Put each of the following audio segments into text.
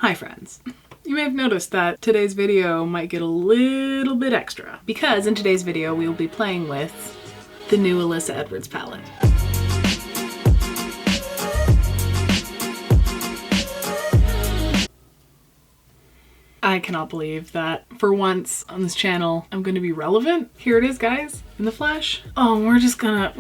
Hi friends. You may have noticed that today's video might get a little bit extra because in today's video we will be playing with the new Alyssa Edwards palette. I cannot believe that for once on this channel I'm going to be relevant. Here it is, guys, in the flesh. Oh, we're just gonna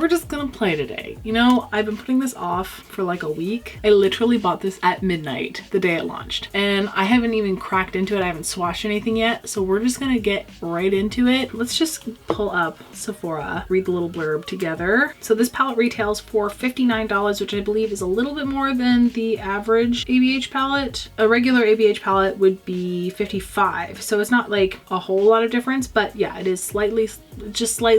play today. You know, I've been putting this off for like a week. I literally bought this at midnight the day it launched and I haven't even cracked into it. I haven't swatched anything yet, so we're just gonna get right into it. Let's just pull up Sephora, read the little blurb together. So this palette retails for $59, which I believe is a little bit more than the average ABH palette. A regular ABH palette would be $55, so it's not like a whole lot of difference, but yeah, it is slightly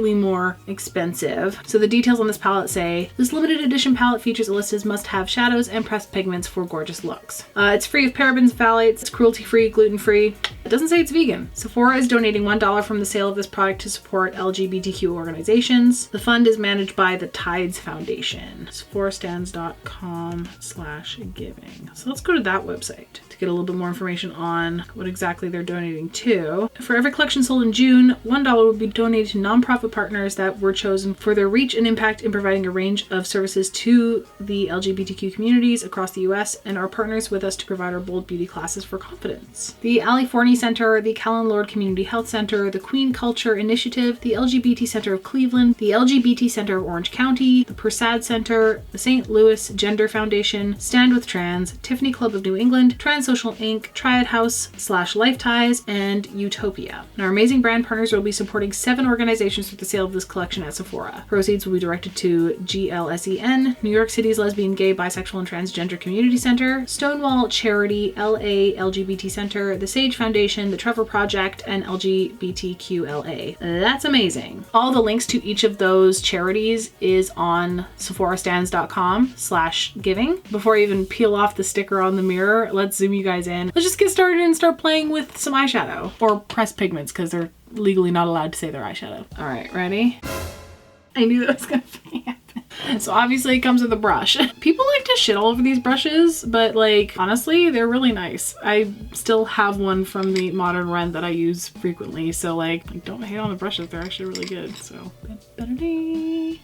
more expensive. So the details on this palette say, this limited edition palette features Alyssa's must-have shadows and pressed pigments for gorgeous looks. It's free of parabens, phthalates, it's cruelty-free, gluten-free. It doesn't say it's vegan. Sephora is donating $1 from the sale of this product to support LGBTQ organizations. The fund is managed by the Tides Foundation. sephorastands.com/giving. So let's go to that website to get a little bit more information on what exactly they're donating to. For every collection sold in June, $1 will be donated to nonprofit partners that were chosen for their reach and impact in providing a range of services to the LGBTQ communities across the US and are partners with us to provide our bold beauty classes for confidence. The Ali Forney Center, the Callan Lord Community Health Center, the Queen Culture Initiative, the LGBT Center of Cleveland, the LGBT Center of Orange County, the Persad Center, the St. Louis Gender Foundation, Stand with Trans, Tiffany Club of New England, Trans Social Inc., Triad House / Life Ties, and Utopia. And our amazing brand partners will be supporting 7 organizations with the sale of this collection at Sephora. Proceeds will be directed to GLSEN, New York City's Lesbian, Gay, Bisexual, and Transgender Community Center, Stonewall Charity, LA LGBT Center, the Sage Foundation, the Trevor Project, and LGBTQLA. That's amazing. All the links to each of those charities is on sephorastands.com/giving. Before I even peel off the sticker on the mirror, let's zoom you guys in. Let's just get started and start playing with some eyeshadow or pressed pigments because they're legally not allowed to say they're eyeshadow. All right, ready? I knew that was gonna fucking happen. So obviously it comes with a brush. People like to shit all over these brushes, but like, honestly, they're really nice. I still have one from the Modern Rent that I use frequently. So like, don't hate on the brushes. They're actually really good. So,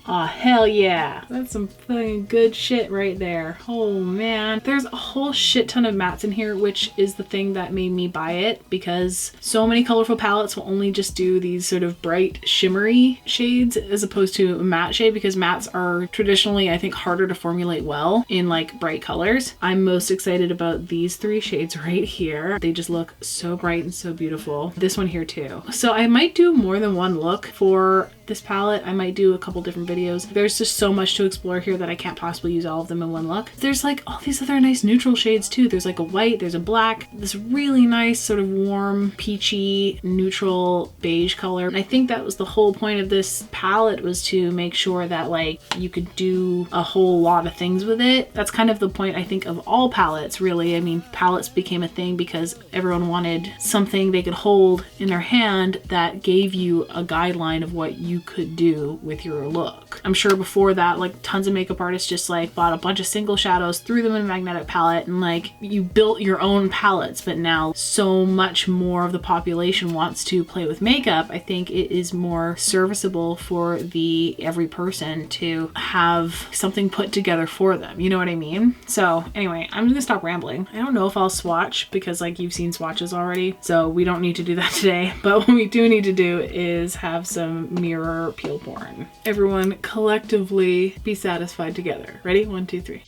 oh, hell yeah. That's some fucking good shit right there. Oh man. There's a whole shit ton of mattes in here, which is the thing that made me buy it because so many colorful palettes will only just do these sort of bright shimmery shades as opposed to a matte shade because mattes are traditionally, I think, harder to formulate well in like bright colors. I'm most excited about these 3 shades right here. They just look so bright and so beautiful. This one here too. So I might do more than one look for this palette. I might do a couple different videos. There's just so much to explore here that I can't possibly use all of them in one look. There's like all these other nice neutral shades too. There's like a white, there's a black, this really nice sort of warm, peachy, neutral beige color. And I think that was the whole point of this palette, was to make sure that like you could do a whole lot of things with it. That's kind of the point, I think, of all palettes, really. I mean, palettes became a thing because everyone wanted something they could hold in their hand that gave you a guideline of what you could do with your look. I'm sure before that, like tons of makeup artists just like bought a bunch of single shadows, threw them in a magnetic palette, and like you built your own palettes. But now so much more of the population wants to play with makeup. I think it is more serviceable for the every person to have something put together for them. You know what I mean? So anyway, I'm gonna stop rambling. I don't know if I'll swatch because like you've seen swatches already, so we don't need to do that today. But what we do need to do is have some mirror peel porn. Everyone collectively be satisfied together. Ready? 1, 2, 3.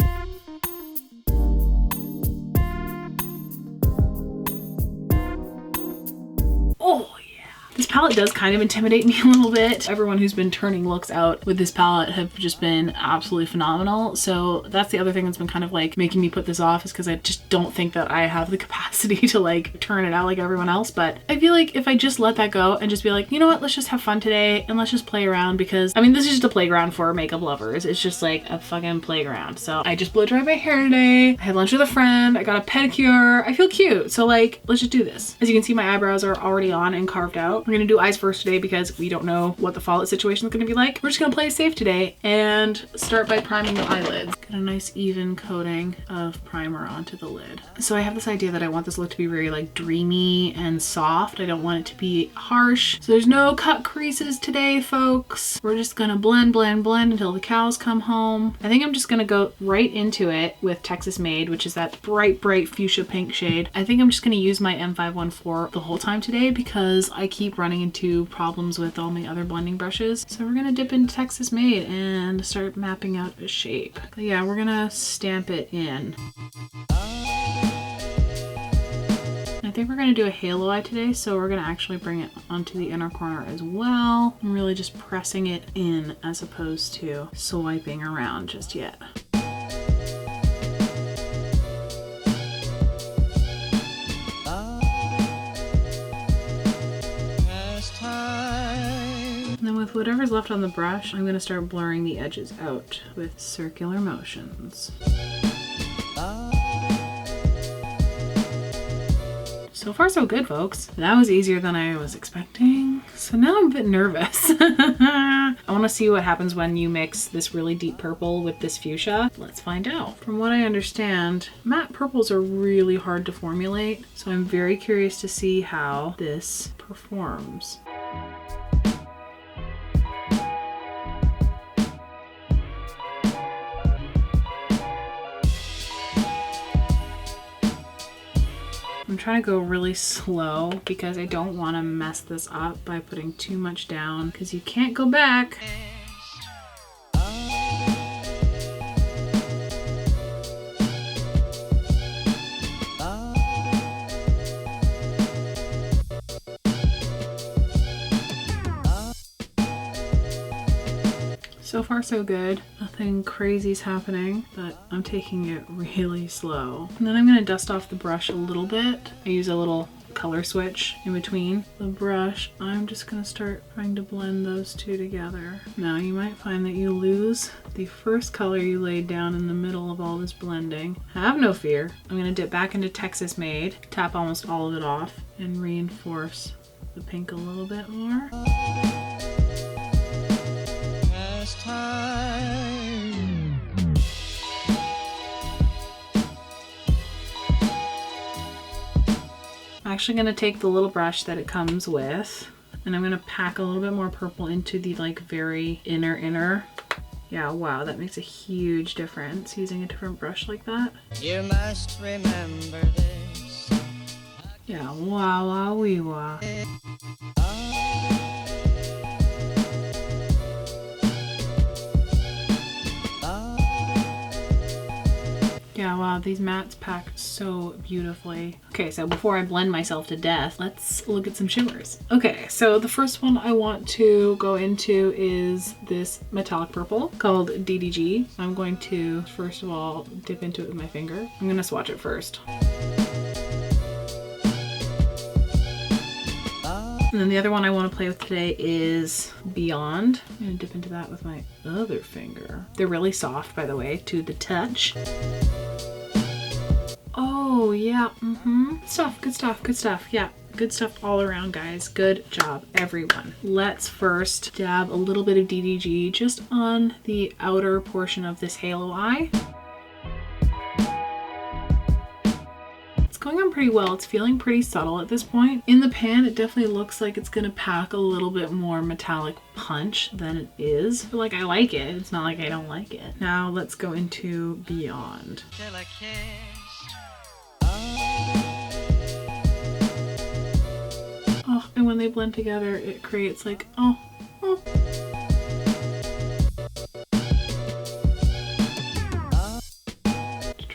Oh, this palette does kind of intimidate me a little bit. Everyone who's been turning looks out with this palette have just been absolutely phenomenal. So that's the other thing that's been kind of like making me put this off, is because I just don't think that I have the capacity to like turn it out like everyone else. But I feel like if I just let that go and just be like, you know what, let's just have fun today and let's just play around, because I mean, this is just a playground for makeup lovers. It's just like a fucking playground. So I just blow dried my hair today. I had lunch with a friend. I got a pedicure. I feel cute. So like, let's just do this. As you can see, my eyebrows are already on and carved out. We're gonna gonna do eyes first today because we don't know what the fallout situation is gonna be like. We're just gonna play it safe today and start by priming the eyelids. Get a nice even coating of primer onto the lid. So I have this idea that I want this look to be very like dreamy and soft. I don't want it to be harsh. So there's no cut creases today, folks. We're just gonna blend, blend, blend until the cows come home. I think I'm just gonna go right into it with Texas Made, which is that bright, bright fuchsia pink shade. I think I'm just gonna use my M514 the whole time today because I keep running into problems with all my other blending brushes. So we're gonna dip into Texas Made and start mapping out a shape. But yeah, we're gonna stamp it in. I think we're gonna do a halo eye today, so we're gonna actually bring it onto the inner corner as well. I'm really just pressing it in as opposed to swiping around just yet. And then with whatever's left on the brush, I'm gonna start blurring the edges out with circular motions. So far so good, folks. That was easier than I was expecting. So now I'm a bit nervous. I want to see what happens when you mix this really deep purple with this fuchsia. Let's find out. From what I understand, matte purples are really hard to formulate. So I'm very curious to see how this performs. I'm trying to go really slow because I don't want to mess this up by putting too much down because you can't go back. So far so good. Nothing crazy's happening, but I'm taking it really slow. And then I'm gonna dust off the brush a little bit. I use a little color switch in between the brush. I'm just gonna start trying to blend those two together. Now you might find that you lose the first color you laid down in the middle of all this blending. Have no fear. I'm gonna dip back into Texas Made, tap almost all of it off, and reinforce the pink a little bit more. I'm actually going to take the little brush that it comes with and I'm going to pack a little bit more purple into the like very inner. Yeah, wow, that makes a huge difference using a different brush like that. You must remember this. Yeah, wow, wow, wee, wow. Yeah, wow, these mattes pack so beautifully. Okay, so before I blend myself to death, let's look at some shimmers. Okay, so the first one I want to go into is this metallic purple called DDG. I'm going to, first of all, dip into it with my finger. I'm gonna swatch it first. And then the other one I want to play with today is Beyond. I'm gonna dip into that with my other finger. They're really soft, by the way, to the touch. Oh yeah, good stuff, good stuff, good stuff. Yeah, good stuff all around, guys. Good job, everyone. Let's first dab a little bit of DDG just on the outer portion of this halo eye. Going on pretty well. It's feeling pretty subtle at this point. In the pan, it definitely looks like it's gonna pack a little bit more metallic punch than it is. But like, I like it. It's not like I don't like it. Now let's go into Beyond. Oh, and when they blend together, it creates like, oh.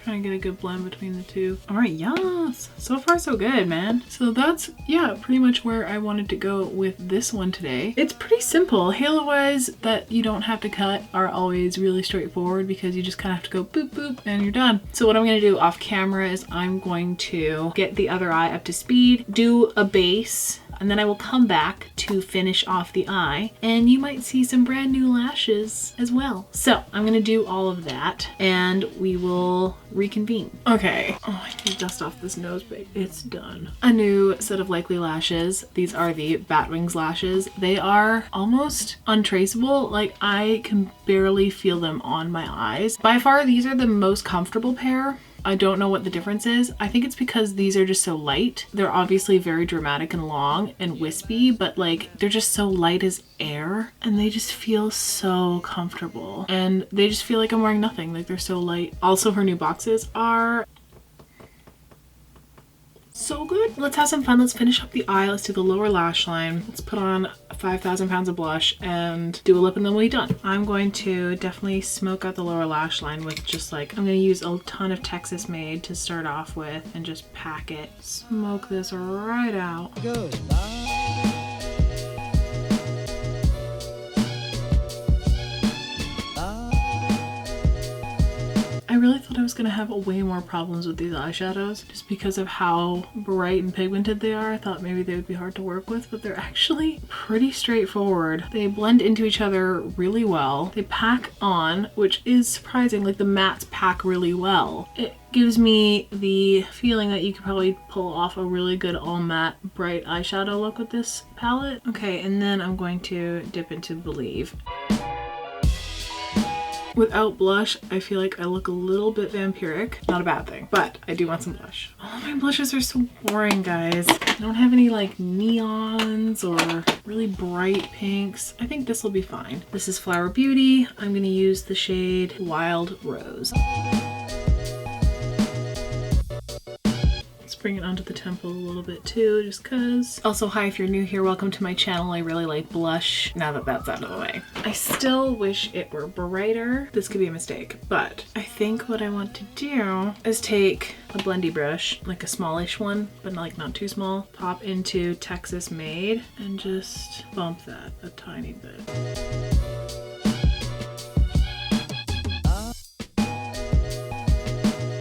Trying to get a good blend between the two. All right, yes. So far so good, man. So that's, yeah, pretty much where I wanted to go with this one today. It's pretty simple. Halo eyes that you don't have to cut are always really straightforward because you just kind of have to go boop, boop, and you're done. So what I'm gonna do off camera is I'm going to get the other eye up to speed, do a base And then I will come back to finish off the eye, and you might see some brand new lashes as well. So I'm gonna do all of that and we will reconvene. Okay, oh, I need to dust off this nose bag. It's done. A new set of Likely lashes. These are the Batwings lashes. They are almost untraceable. Like, I can barely feel them on my eyes. By far, these are the most comfortable pair. I don't know what the difference is. I think it's because these are just so light. They're obviously very dramatic and long and wispy, but like they're just so light as air and they just feel so comfortable. And they just feel like I'm wearing nothing. Like, they're so light. Also, her new boxes are so good. Let's have some fun. Let's finish up the eye. Let's do the lower lash line. Let's put on 5,000 pounds of blush and do a lip and then we'll be done. I'm going to definitely smoke out the lower lash line with just like, I'm going to use a ton of Texas Made to start off with and just pack it. Smoke this right out. I really thought I was gonna have way more problems with these eyeshadows just because of how bright and pigmented they are. I thought maybe they would be hard to work with, but they're actually pretty straightforward. They blend into each other really well. They pack on, which is surprising. Like, the mattes pack really well. It gives me the feeling that you could probably pull off a really good all matte bright eyeshadow look with this palette. Okay, and then I'm going to dip into Believe. Without blush, I feel like I look a little bit vampiric. Not a bad thing, but I do want some blush. All my blushes are so boring, guys. I don't have any like neons or really bright pinks. I think this will be fine. This is Flower Beauty. I'm gonna use the shade Wild Rose. Bring it onto the temple a little bit too, just cause. Also, hi, if you're new here, welcome to my channel. I really like blush now that that's out of the way. I still wish it were brighter. This could be a mistake, but I think what I want to do is take a blendy brush, like a smallish one, but like not too small, pop into Texas Made and just bump that a tiny bit.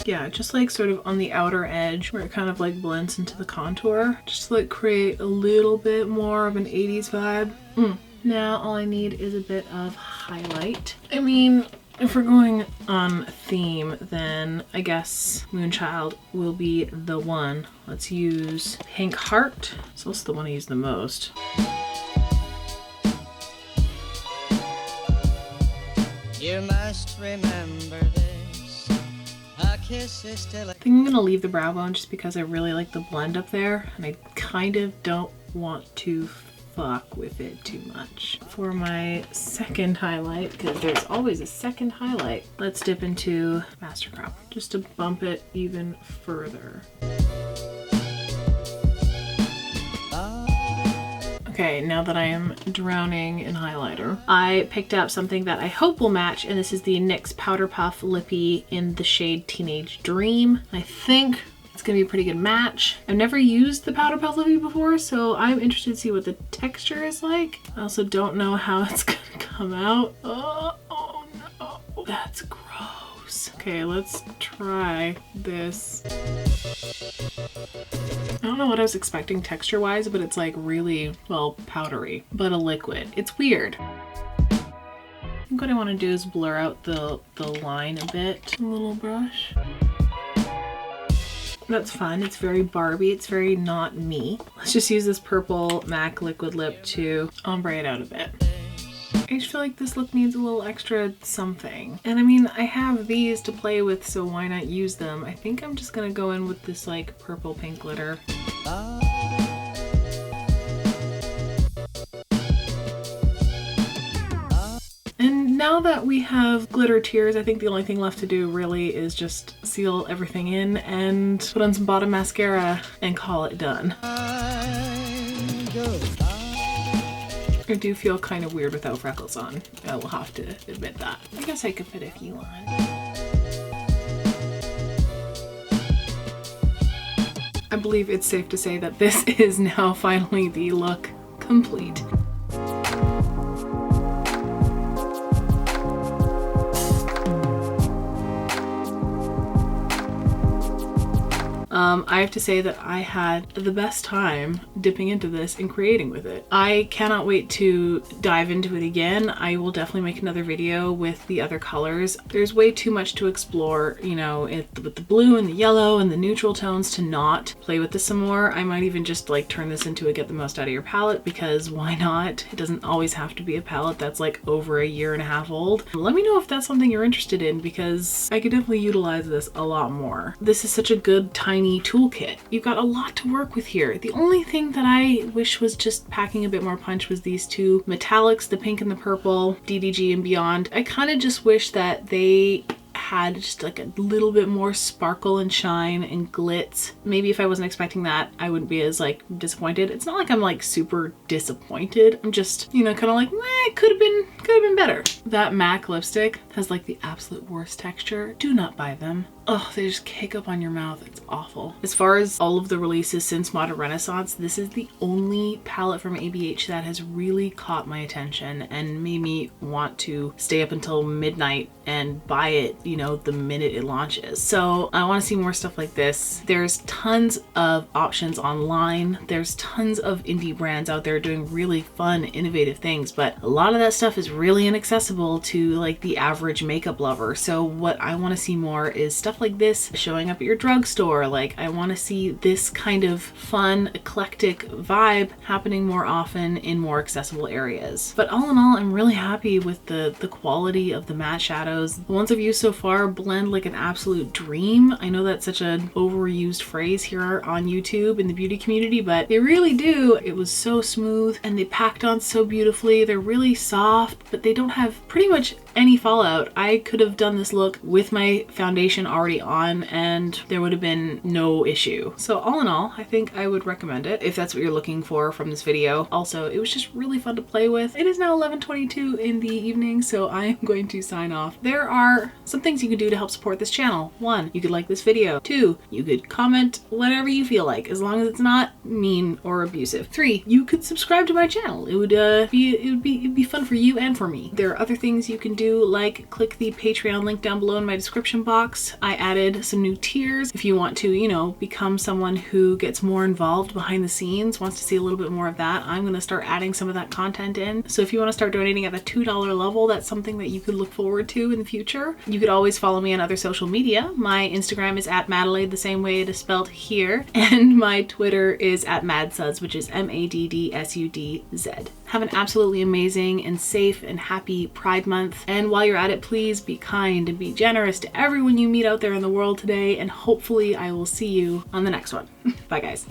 Yeah, just like sort of on the outer edge where it kind of like blends into the contour. Just like create a little bit more of an 80s vibe. Now all I need is a bit of highlight. I mean, if we're going on theme, then I guess Moonchild will be the one. Let's use Pink Heart. It's also the one I use the most. You must remember this. I think I'm gonna leave the brow bone just because I really like the blend up there and I kind of don't want to fuck with it too much. For my second highlight, because there's always a second highlight, let's dip into Mascara just to bump it even further. Okay, now that I am drowning in highlighter, I picked up something that I hope will match, and this is the NYX Powder Puff Lippy in the shade Teenage Dream. I think it's gonna be a pretty good match. I've never used the Powder Puff Lippy before, so I'm interested to see what the texture is like. I also don't know how it's gonna come out. Oh no, that's gross. Okay, let's try this. I don't know what I was expecting texture wise, but it's like really, well, powdery, but a liquid. It's weird. I think what I want to do is blur out the line a bit. A little brush. That's fun. It's very Barbie. It's very not me. Let's just use this purple MAC liquid lip to ombre it out a bit. I just feel like this look needs a little extra something. And I mean, I have these to play with, so why not use them? I think I'm just gonna go in with this like purple pink glitter. And now that we have glitter tears, I think the only thing left to do really is just seal everything in and put on some bottom mascara and call it done. I do feel kind of weird without freckles on. I will have to admit that. I guess I could put a few on. I believe it's safe to say that this is now finally the look complete. I have to say that I had the best time dipping into this and creating with it. I cannot wait to dive into it again. I will definitely make another video with the other colors. There's way too much to explore, you know, with the blue and the yellow and the neutral tones to not play with this some more. I might even just like turn this into a get the most out of your palette, because why not? It doesn't always have to be a palette that's like over a year and a half old. Let me know if that's something you're interested in, because I could definitely utilize this a lot more. This is such a good tiny toolkit. You've got a lot to work with here. The only thing that I wish was just packing a bit more punch was these two metallics, the pink and the purple, DDG and Beyond. I kind of just wish that they had just like a little bit more sparkle and shine and glitz. Maybe if I wasn't expecting that, I wouldn't be as like disappointed. It's not like I'm like super disappointed. I'm just, you know, kind of like, it could have been better. That MAC lipstick has like the absolute worst texture. Do not buy them. Oh, they just kick up on your mouth. It's awful. As far as all of the releases since Modern Renaissance, this is the only palette from ABH that has really caught my attention and made me want to stay up until midnight and buy it, you know, the minute it launches. So I want to see more stuff like this. There's tons of options online. There's tons of indie brands out there doing really fun, innovative things, but a lot of that stuff is really inaccessible to like the average makeup lover. So what I want to see more is stuff like this showing up at your drugstore. Like, I want to see this kind of fun, eclectic vibe happening more often in more accessible areas. But all in all, I'm really happy with the quality of the matte shadows. The ones I've used so far blend like an absolute dream. I know that's such an overused phrase here on YouTube in the beauty community, but they really do. It was so smooth and they packed on so beautifully. They're really soft, but they don't have pretty much any fallout. I could have done this look with my foundation already on and there would have been no issue. So all in all, I think I would recommend it if that's what you're looking for from this video. Also, it was just really fun to play with. It is now 11:22 in the evening, so I am going to sign off. There are some things you can do to help support this channel. 1, you could like this video. 2, you could comment whatever you feel like, as long as it's not mean or abusive. 3, you could subscribe to my channel. It would be fun for you and for me. There are other things you can do, like click the Patreon link down below in my description box. I added some new tiers if you want to, you know, become someone who gets more involved behind the scenes, wants to see a little bit more of that. I'm going to start adding some of that content in. So if you want to start donating at the $2 level, that's something that you could look forward to in the future. You could always follow me on other social media. My Instagram is at Madelaide, the same way it is spelled here. And my Twitter is at MadSuds, which is MADDSUDZ. Have an absolutely amazing and safe and happy Pride Month. And while you're at it, please be kind and be generous to everyone you meet out there in the world today. And hopefully I will see you on the next one. Bye guys.